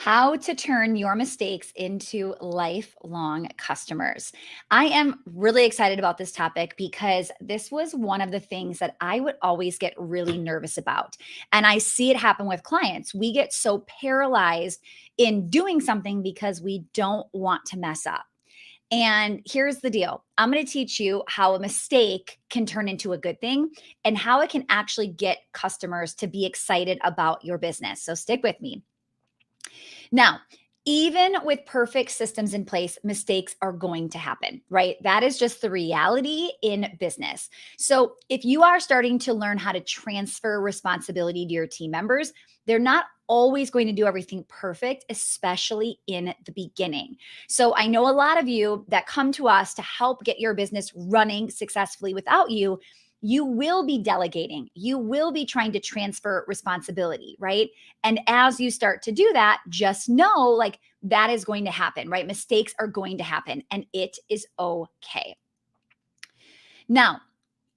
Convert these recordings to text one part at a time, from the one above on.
How to turn your mistakes into lifelong customers. I am really excited about this topic because this was one of the things that I would always get really nervous about. And I see it happen with clients. We get so paralyzed in doing something because we don't want to mess up. And here's the deal. I'm going to teach you how a mistake can turn into a good thing and how it can actually get customers to be excited about your business. So stick with me. Now, even with perfect systems in place, mistakes are going to happen, right? That is just the reality in business. So, if you are starting to learn how to transfer responsibility to your team members, they're not always going to do everything perfect, especially in the beginning. So, I know a lot of you that come to us to help get your business running successfully without you. You will be delegating. You will be trying to transfer responsibility, right? And as you start to do that, just know like that is going to happen, right? Mistakes are going to happen and it is okay. Now,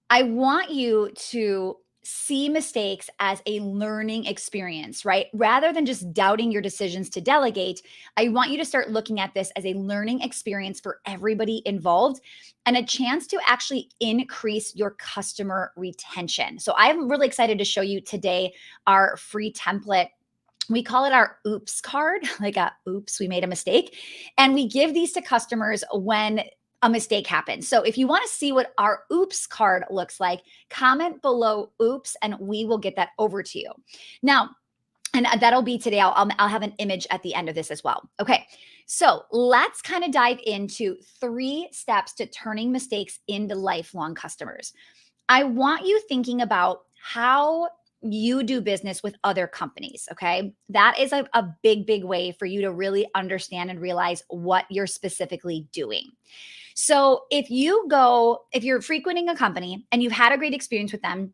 I want you to see mistakes as a learning experience, right? Rather than just doubting your decisions to delegate, I want you to start looking at this as a learning experience for everybody involved and a chance to actually increase your customer retention. So I'm really excited to show you today our free template. We call it our oops card, like a oops, we made a mistake. And we give these to customers when a mistake happens. So if you want to see what our oops card looks like, comment below oops and we will get that over to you. Now, and that'll be today. I'll have an image at the end of this as well. Okay. So let's kind of dive into 3 steps to turning mistakes into lifelong customers. I want you thinking about how you do business with other companies. Okay. That is a big, big way for you to really understand and realize what you're specifically doing. So if you're frequenting a company and you've had a great experience with them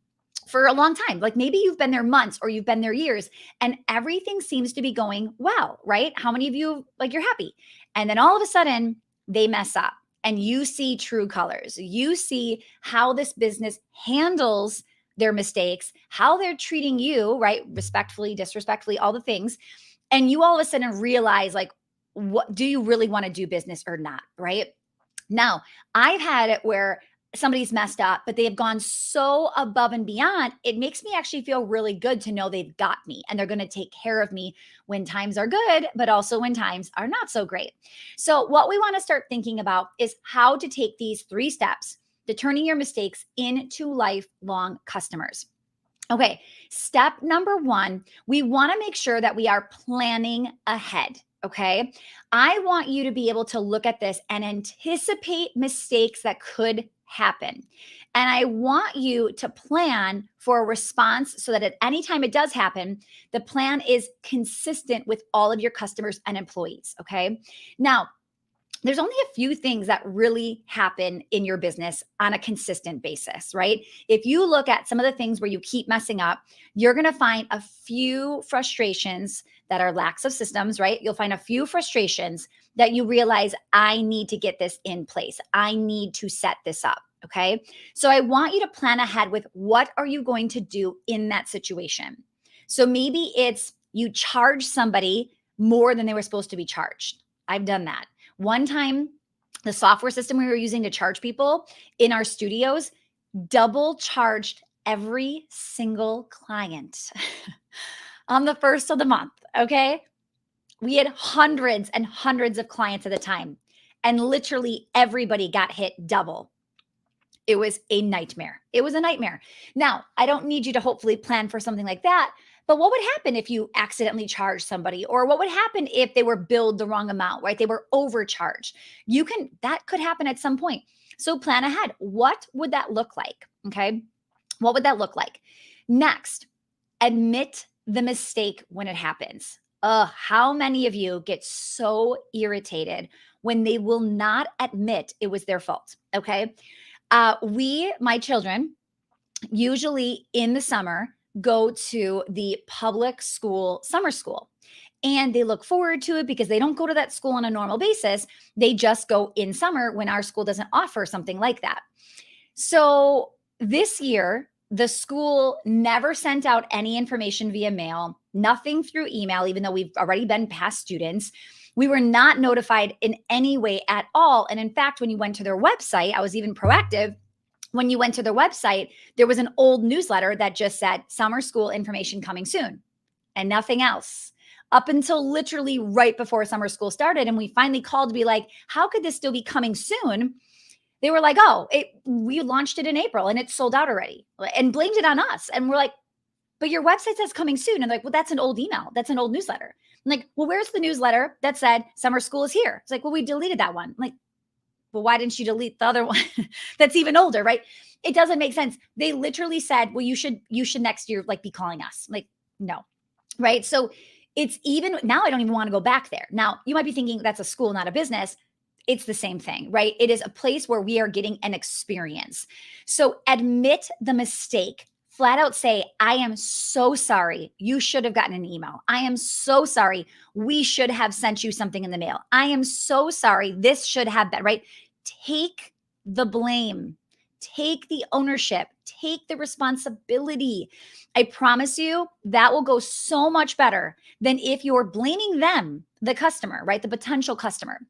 for a long time, like maybe you've been there months or you've been there years and everything seems to be going well, right? How many of you like you're happy? And then all of a sudden they mess up and you see true colors. You see how this business handles their mistakes, how they're treating you, right? Respectfully, disrespectfully, all the things. And you all of a sudden realize like, what do you really want to do business or not, right? Now, I've had it where somebody's messed up, but they have gone so above and beyond. It makes me actually feel really good to know they've got me and they're going to take care of me when times are good, but also when times are not so great. So, what we want to start thinking about is how to take these 3 steps to turning your mistakes into lifelong customers. Okay, step number 1, we want to make sure that we are planning ahead. Okay, I want you to be able to look at this and anticipate mistakes that could happen. And I want you to plan for a response so that at any time it does happen, the plan is consistent with all of your customers and employees. Okay, now there's only a few things that really happen in your business on a consistent basis, right? If you look at some of the things where you keep messing up, you're going to find a few frustrations that are lacks of systems, right? You'll find a few frustrations that you realize, I need to get this in place. I need to set this up. Okay. So I want you to plan ahead with what are you going to do in that situation? So maybe it's you charge somebody more than they were supposed to be charged. I've done that. One time, the software system we were using to charge people in our studios double charged every single client on the first of the month. Okay. We had hundreds and hundreds of clients at the time, and literally everybody got hit double. It was a nightmare. It was a nightmare. Now, I don't need you to hopefully plan for something like that, but what would happen if you accidentally charged somebody? Or what would happen if they were billed the wrong amount, right? They were overcharged. That could happen at some point. So plan ahead. What would that look like? Okay. What would that look like? Next, admit the mistake when it happens. How many of you get so irritated when they will not admit it was their fault? Okay. My children, usually in the summer, go to the public school summer school. And they look forward to it because they don't go to that school on a normal basis. They just go in summer when our school doesn't offer something like that. So this year, The school never sent out any information via mail, nothing through email, even though we've already been past students. We were not notified in any way at all. And in fact, when you went to their website, I was even proactive. When you went to their website, there was an old newsletter that just said summer school information coming soon and nothing else up until literally right before summer school started. And we finally called to be like, how could this still be coming soon? They were like, oh, we launched it in April and it's sold out already, and blamed it on us. And we're like, but your website says coming soon. And they're like, well, that's an old email. That's an old newsletter. I'm like, well, where's the newsletter that said summer school is here? It's like, well, we deleted that one. I'm like, well, why didn't you delete the other one that's even older, right? It doesn't make sense. They literally said, well, you should next year like be calling us. I'm like, no, right? So it's even now I don't even want to go back there. Now, you might be thinking that's a school, not a business. It's the same thing, right? It is a place where we are getting an experience. So admit the mistake. Flat out say, I am so sorry. You should have gotten an email. I am so sorry. We should have sent you something in the mail. I am so sorry. This should have been, right? Take the blame. Take the ownership. Take the responsibility. I promise you that will go so much better than if you're blaming them, the customer, right? The potential customer.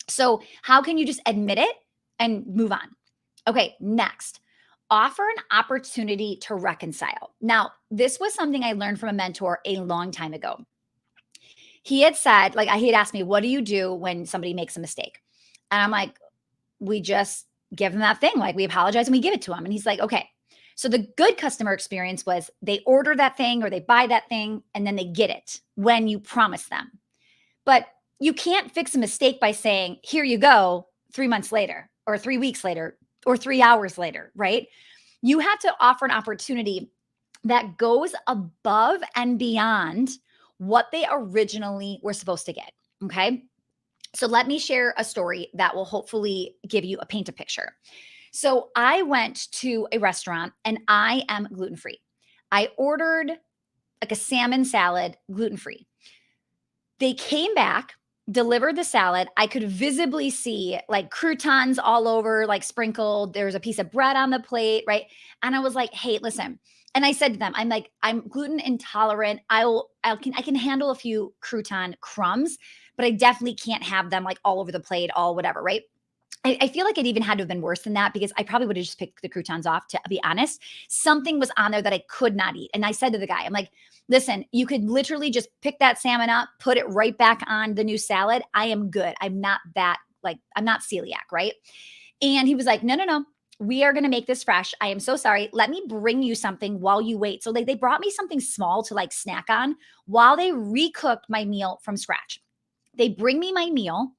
So how can you just admit it and move on? Okay, next, offer an opportunity to reconcile. Now, this was something I learned from a mentor a long time ago. He had said, like, he had asked me, what do you do when somebody makes a mistake? And I'm like, we just give them that thing. Like, we apologize and we give it to them. And he's like, okay. So the good customer experience was they order that thing or they buy that thing and then they get it when you promise them. But you can't fix a mistake by saying, here you go, 3 months later, or 3 weeks later, or 3 hours later, right? You have to offer an opportunity that goes above and beyond what they originally were supposed to get. Okay. So let me share a story that will hopefully give you paint a picture. So I went to a restaurant and I am gluten-free. I ordered like a salmon salad, gluten-free. They came back, delivered the salad. I could visibly see like croutons all over, like sprinkled. There was a piece of bread on the plate, right? And I was like, hey, listen. And I said to them, I'm like, I'm gluten intolerant. I can handle a few crouton crumbs, but I definitely can't have them like all over the plate, all whatever, right? I feel like it even had to have been worse than that because I probably would have just picked the croutons off, to be honest. Something was on there that I could not eat. And I said to the guy, I'm like, listen, you could literally just pick that salmon up, put it right back on the new salad. I am good. I'm not celiac, right? And he was like, no. We are going to make this fresh. I am so sorry. Let me bring you something while you wait. So they brought me something small to like snack on while they recooked my meal from scratch. They bring me my meal.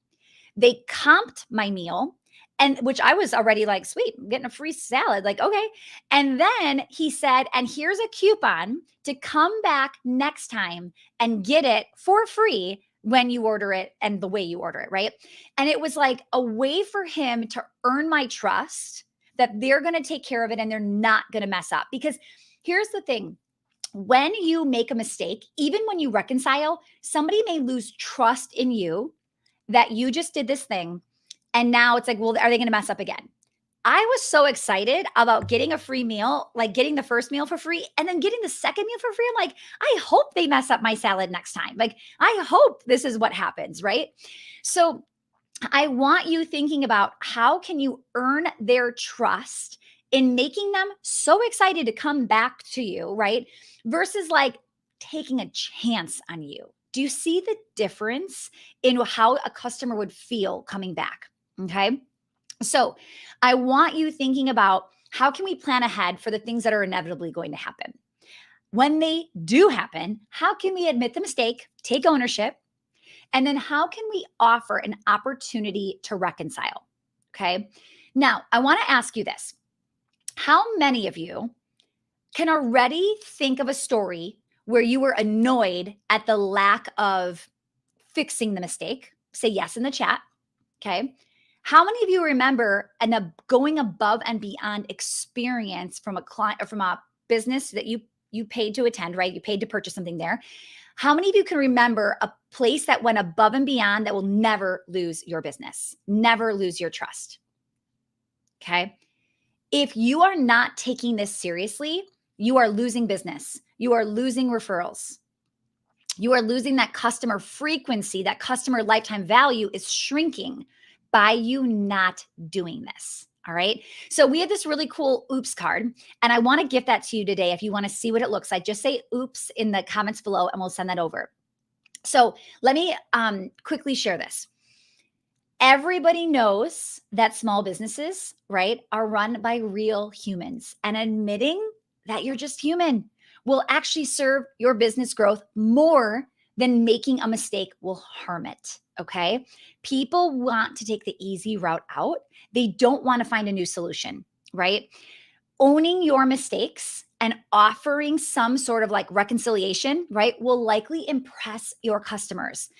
They comped my meal, and which I was already like, sweet, I'm getting a free salad. Like, okay. And then he said, and here's a coupon to come back next time and get it for free when you order it and the way you order it, right? And it was like a way for him to earn my trust that they're going to take care of it and they're not going to mess up. Because here's the thing. When you make a mistake, even when you reconcile, somebody may lose trust in you that you just did this thing. And now it's like, well, are they going to mess up again? I was so excited about getting a free meal, like getting the first meal for free and then getting the second meal for free. I'm like, I hope they mess up my salad next time. Like, I hope this is what happens, right? So I want you thinking about how can you earn their trust in making them so excited to come back to you, right? Versus like taking a chance on you. Do you see the difference in how a customer would feel coming back? Okay. So I want you thinking about how can we plan ahead for the things that are inevitably going to happen? When they do happen, how can we admit the mistake, take ownership, and then how can we offer an opportunity to reconcile? Okay. Now, I want to ask you this. How many of you can already think of a story where you were annoyed at the lack of fixing the mistake? Say yes in the chat. Okay. How many of you remember going above and beyond experience from a client or from a business that you paid to attend, right? You paid to purchase something there. How many of you can remember a place that went above and beyond that will never lose your business, never lose your trust? Okay. If you are not taking this seriously, you are losing business. You are losing referrals. You are losing that customer frequency, that customer lifetime value is shrinking by you not doing this. All right. So we have this really cool oops card, and I want to gift that to you today. If you want to see what it looks like, just say oops in the comments below and we'll send that over. So let me quickly share this. Everybody knows that small businesses, right, are run by real humans, and admitting that you're just human will actually serve your business growth more than making a mistake will harm it. Okay. People want to take the easy route out. They don't want to find a new solution, right? Owning your mistakes and offering some sort of like reconciliation, right, will likely impress your customers,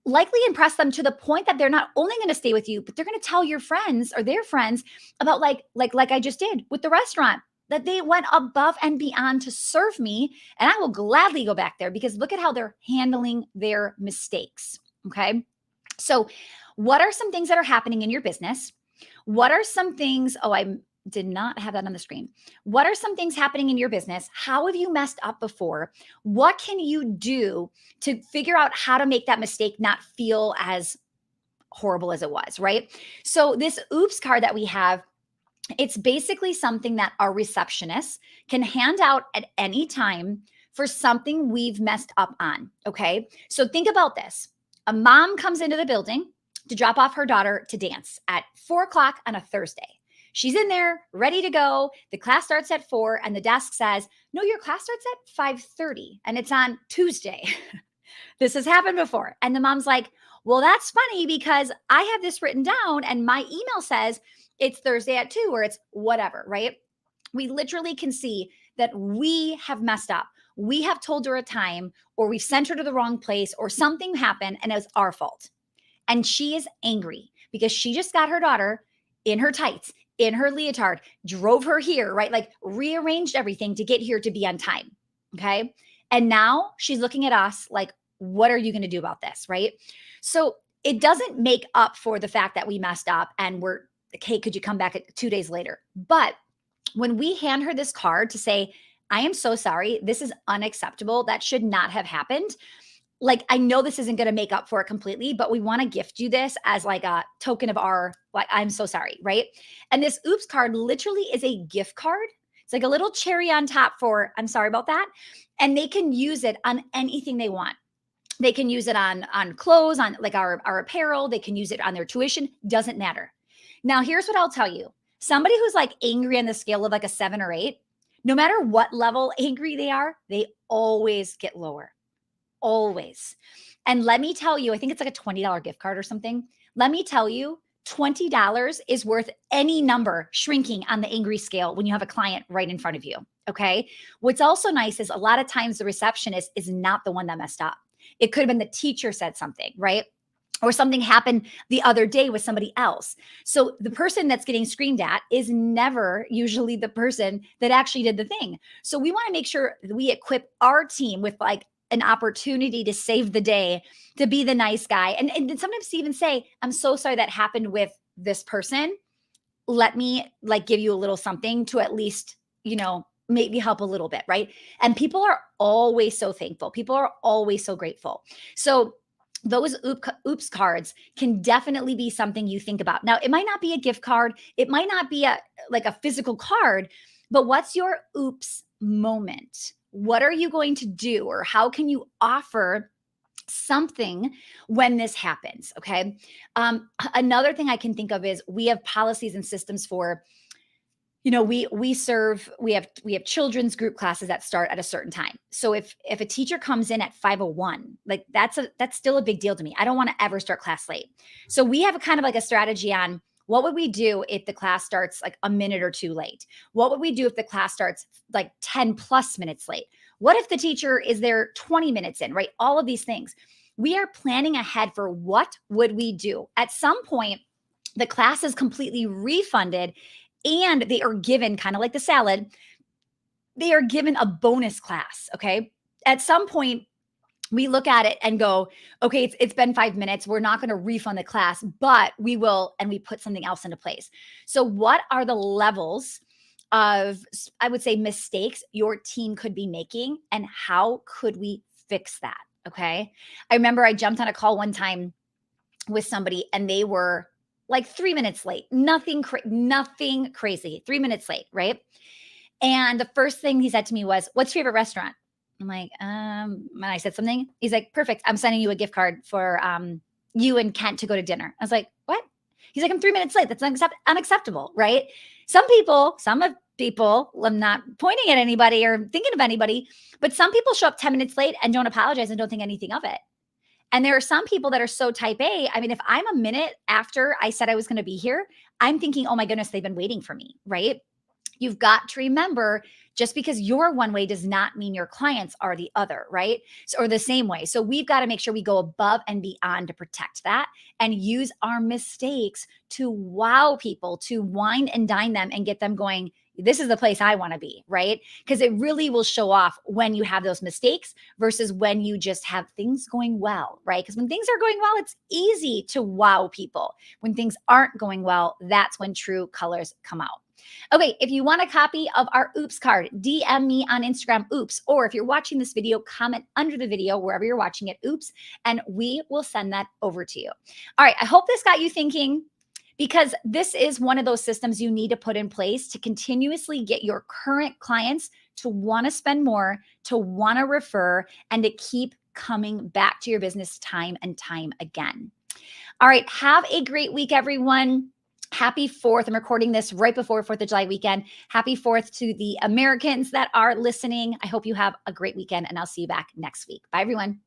likely impress them to the point that they're not only going to stay with you, but they're going to tell your friends or their friends about like I just did with the restaurant, that they went above and beyond to serve me, and I will gladly go back there because look at how they're handling their mistakes. Okay? So, what are some things that are happening in your business? What are some things, oh, I did not have that on the screen. What are some things happening in your business? How have you messed up before? What can you do to figure out how to make that mistake not feel as horrible as it was, right? So this oops card that we have, it's basically something that our receptionists can hand out at any time for something we've messed up on. Okay. So think about this. A mom comes into the building to drop off her daughter to dance at 4 o'clock on a Thursday. She's in there ready to go. The class starts at 4 and the desk says, no, your class starts at 5:30 and it's on Tuesday. This has happened before. And the mom's like, well, that's funny because I have this written down and my email says it's Thursday at 2 or it's whatever, right? We literally can see that we have messed up. We have told her a time or we've sent her to the wrong place or something happened and it was our fault. And she is angry because she just got her daughter in her tights, in her leotard, drove her here, right? Like rearranged everything to get here to be on time. Okay. And now she's looking at us like, what are you going to do about this? Right. So it doesn't make up for the fact that we messed up and we're, okay, could you come back 2 days later? But when we hand her this card to say, I am so sorry, this is unacceptable, that should not have happened. Like, I know this isn't going to make up for it completely, but we want to gift you this as like a token of our, like, I'm so sorry, right? And this oops card literally is a gift card. It's like a little cherry on top for, I'm sorry about that. And they can use it on anything they want. They can use it on clothes, on like our apparel. They can use it on their tuition. Doesn't matter. Now, here's what I'll tell you. Somebody who's like angry on the scale of like a 7 or 8, no matter what level angry they are, they always get lower. Always. And let me tell you, I think it's like a $20 gift card or something. Let me tell you, $20 is worth any number shrinking on the angry scale when you have a client right in front of you. Okay. What's also nice is a lot of times the receptionist is not the one that messed up. It could have been the teacher said something, right? Or something happened the other day with somebody else. So the person that's getting screamed at is never usually the person that actually did the thing. So we want to make sure that we equip our team with like an opportunity to save the day, to be the nice guy. And sometimes to even say, I'm so sorry that happened with this person. Let me like give you a little something to at least, maybe help a little bit, right? And people are always so thankful. People are always so grateful. So those oops cards can definitely be something you think about. Now, it might not be a gift card. It might not be a physical card, but what's your oops moment? What are you going to do, or how can you offer something when this happens? Okay. Another thing I can think of is we have policies and systems for, we have children's group classes that start at a certain time. So if a teacher comes in at 5:01, like that's still a big deal to me. I don't want to ever start class late. So we have a kind of like a strategy on what would we do if the class starts like a minute or two late? What would we do if the class starts like 10 plus minutes late? What if the teacher is there 20 minutes in, right? All of these things. We are planning ahead for what would we do. At some point, the class is completely refunded and they are given, kind of like the salad, they are given a bonus class, okay? At some point, we look at it and go, okay, it's been 5 minutes. We're not going to refund the class, but we will, and we put something else into place. So what are the levels of, I would say, mistakes your team could be making and how could we fix that. Okay. I remember I jumped on a call one time with somebody and they were like 3 minutes late, nothing crazy, 3 minutes late. Right. And the first thing he said to me was, "What's your favorite restaurant?" I'm like, and I said something. He's like, "Perfect. I'm sending you a gift card for you and Kent to go to dinner." I was like, "What?" He's like, "I'm 3 minutes late. That's unacceptable, right?" Some of people, I'm not pointing at anybody or thinking of anybody, but some people show up 10 minutes late and don't apologize and don't think anything of it. And there are some people that are so type A. I mean, if I'm a minute after I said I was going to be here, I'm thinking, oh my goodness, they've been waiting for me, right? You've got to remember just because you're one way does not mean your clients are the other, right? So, or the same way. So we've got to make sure we go above and beyond to protect that and use our mistakes to wow people, to wine and dine them and get them going, this is the place I want to be, right? Because it really will show off when you have those mistakes versus when you just have things going well, right? Because when things are going well, it's easy to wow people. When things aren't going well, that's when true colors come out. Okay, if you want a copy of our Oops card, DM me on Instagram, Oops, or if you're watching this video, comment under the video, wherever you're watching it, Oops, and we will send that over to you. All right, I hope this got you thinking because this is one of those systems you need to put in place to continuously get your current clients to want to spend more, to want to refer, and to keep coming back to your business time and time again. All right, have a great week, everyone. Happy 4th. I'm recording this right before 4th of July weekend. Happy 4th to the Americans that are listening. I hope you have a great weekend and I'll see you back next week. Bye, everyone.